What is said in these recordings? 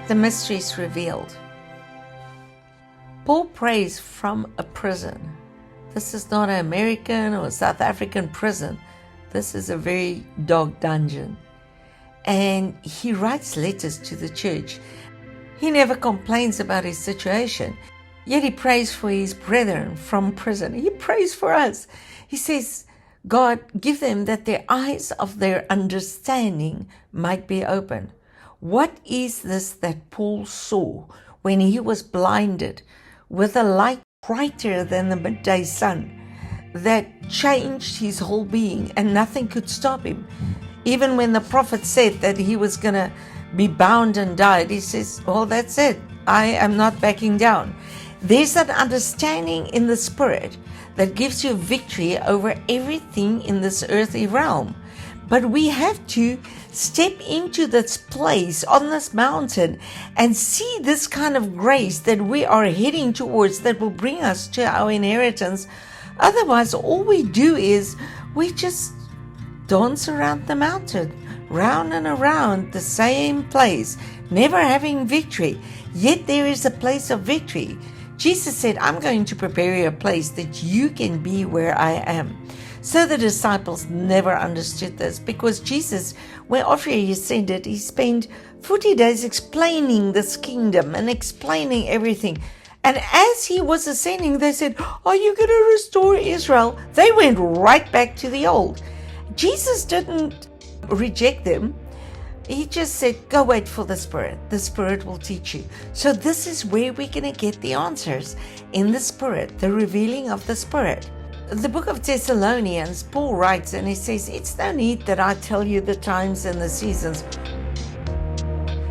The mysteries revealed. Paul prays from a prison. This is not an American or South African prison. This is a very dark dungeon. And he writes letters to the church. He never complains about his situation, yet he prays for his brethren from prison. He prays for us. He says, God, give them that their eyes of their understanding might be open. What is this that Paul saw when he was blinded with a light brighter than the midday sun that changed his whole being and nothing could stop him? Even when the prophet said that he was going to be bound and died, he says, well, that's it. I am not backing down. There's an understanding in the spirit that gives you victory over everything in this earthly realm. But we have to step into this place on this mountain and see this kind of grace that we are heading towards that will bring us to our inheritance. Otherwise, all we do is we just dance around the mountain, round and around the same place, never having victory. Yet there is a place of victory. Jesus said, I'm going to prepare you a place that you can be where I am. So the disciples never understood this, because Jesus, when after he ascended, he spent 40 days explaining this kingdom and explaining everything. And as he was ascending, they said, are you going to restore Israel? They went right back to the old. Jesus didn't reject them. He just said, go wait for the Spirit. The Spirit will teach you. So this is where we're going to get the answers, in the Spirit, the revealing of the Spirit. The book of Thessalonians, Paul writes and he says, it's no need that I tell you the times and the seasons.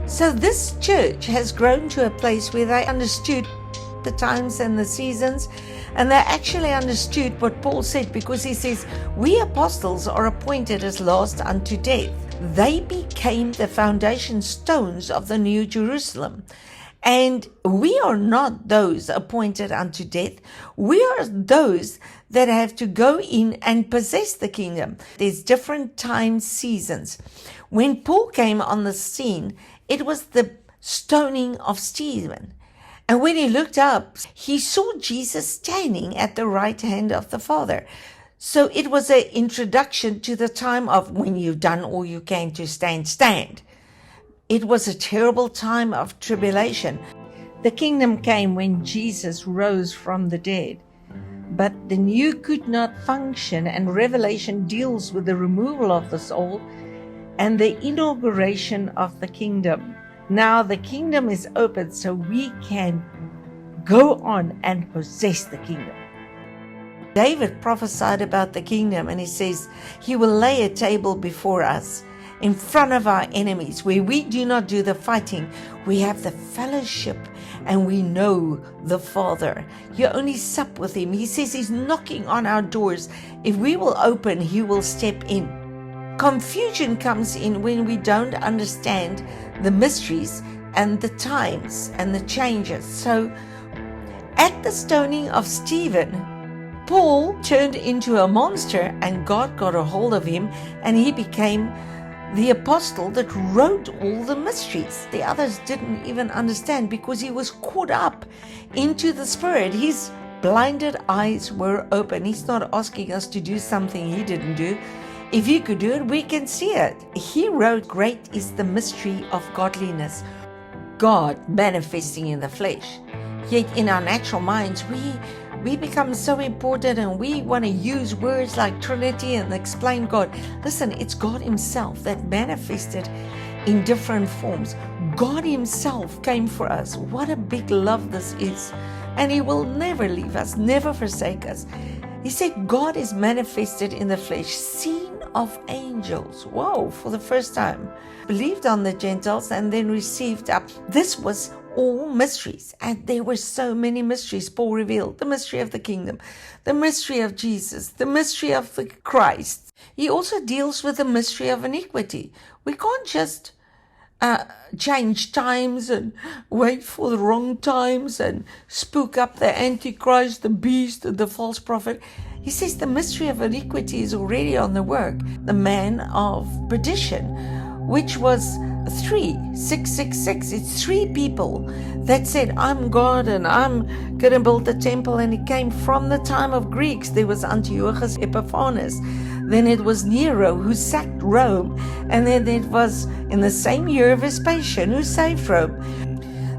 So this church has grown to a place where they understood the times and the seasons, and they actually understood what Paul said, because he says, we apostles are appointed as last unto death. They became the foundation stones of the New Jerusalem. And we are not those appointed unto death. We are those that have to go in and possess the kingdom. There's different time seasons. When Paul came on the scene, it was the stoning of Stephen. And when he looked up, he saw Jesus standing at the right hand of the Father. So it was an introduction to the time of when you've done all you can to stand. It was a terrible time of tribulation. The kingdom came when Jesus rose from the dead. But the new could not function, and Revelation deals with the removal of this old and the inauguration of the kingdom. Now the kingdom is open, so we can go on and possess the kingdom. David prophesied about the kingdom, and he says, he will lay a table before us in front of our enemies. Where we do not do the fighting, we have the fellowship and we know the Father. You only sup with him. He says he's knocking on our doors. If we will open, he will step in. Confusion comes in when we don't understand the mysteries and the times and the changes. So at the stoning of Stephen, Paul turned into a monster, and God got a hold of him, and he became the apostle that wrote all the mysteries. The others didn't even understand, because he was caught up into the Spirit. His blinded eyes were open. He's not asking us to do something he didn't do. If he could do it, we can see it. He wrote, great is the mystery of godliness, God manifesting in the flesh. Yet in our natural minds, we become so important, and we want to use words like Trinity and explain God. Listen, it's God himself that manifested in different forms. God himself came for us. What a big love this is. And he will never leave us, never forsake us. He said God is manifested in the flesh, seen of angels. Whoa, for the first time. Believed on the Gentiles and then received up. This was all mysteries, and there were so many mysteries. Paul revealed the mystery of the kingdom, the mystery of Jesus, the mystery of the Christ. He also deals with the mystery of iniquity. We can't just change times and wait for the wrong times and spook up the Antichrist, the beast, the false prophet. He says the mystery of iniquity is already on the work. The man of perdition, which was 666. It's three people that said, I'm God and I'm going to build the temple. And it came from the time of Greeks. There was Antiochus Epiphanes. Then it was Nero who sacked Rome. And then it was in the same year of Vespasian who saved Rome.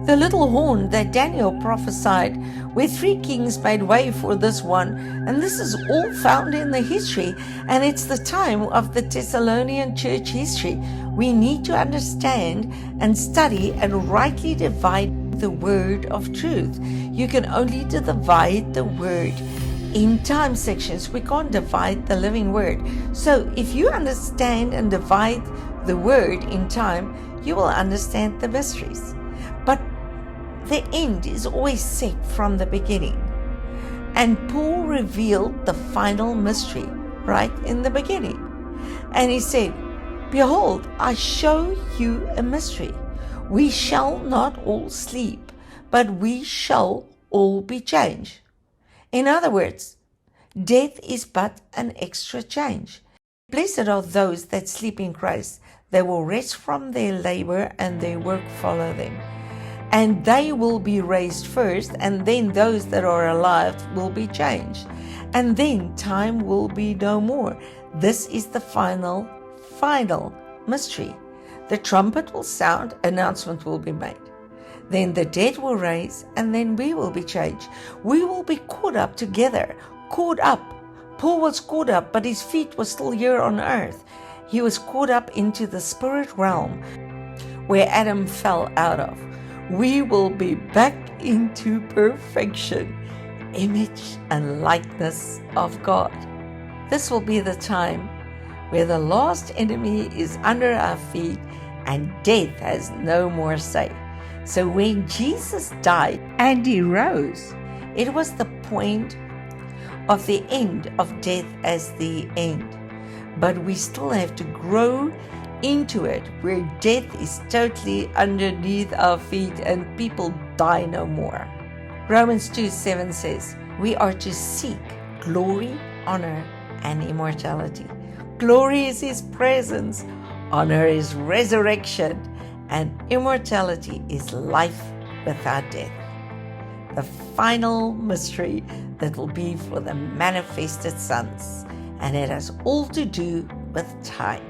The little horn that Daniel prophesied, where three kings made way for this one. And this is all found in the history. And it's the time of the Thessalonian church history. We need to understand and study and rightly divide the word of truth. You can only divide the word in time sections. We can't divide the living word. So if you understand and divide the word in time, you will understand the mysteries. But the end is always set from the beginning. And Paul revealed the final mystery right in the beginning. And he said, Behold, I show you a mystery. We shall not all sleep, but we shall all be changed. In other words, death is but an extra change. Blessed are those that sleep in Christ. They will rest from their labor and their work follow them. And they will be raised first, and then those that are alive will be changed. And then time will be no more. This is the final mystery. The trumpet will sound, announcement will be made. Then the dead will rise, and then we will be changed. We will be caught up together, caught up. Paul was caught up, but his feet were still here on earth. He was caught up into the spirit realm where Adam fell out of. We will be back into perfection, image and likeness of God. This will be the time where the last enemy is under our feet and death has no more say. So when Jesus died and he rose, it was the point of the end of death as the end. But we still have to grow into it, where death is totally underneath our feet and people die no more. Romans 2:7 says, we are to seek glory, honor, and immortality. Glory is his presence, honor is resurrection, and immortality is life without death. The final mystery that will be for the manifested sons, and it has all to do with time.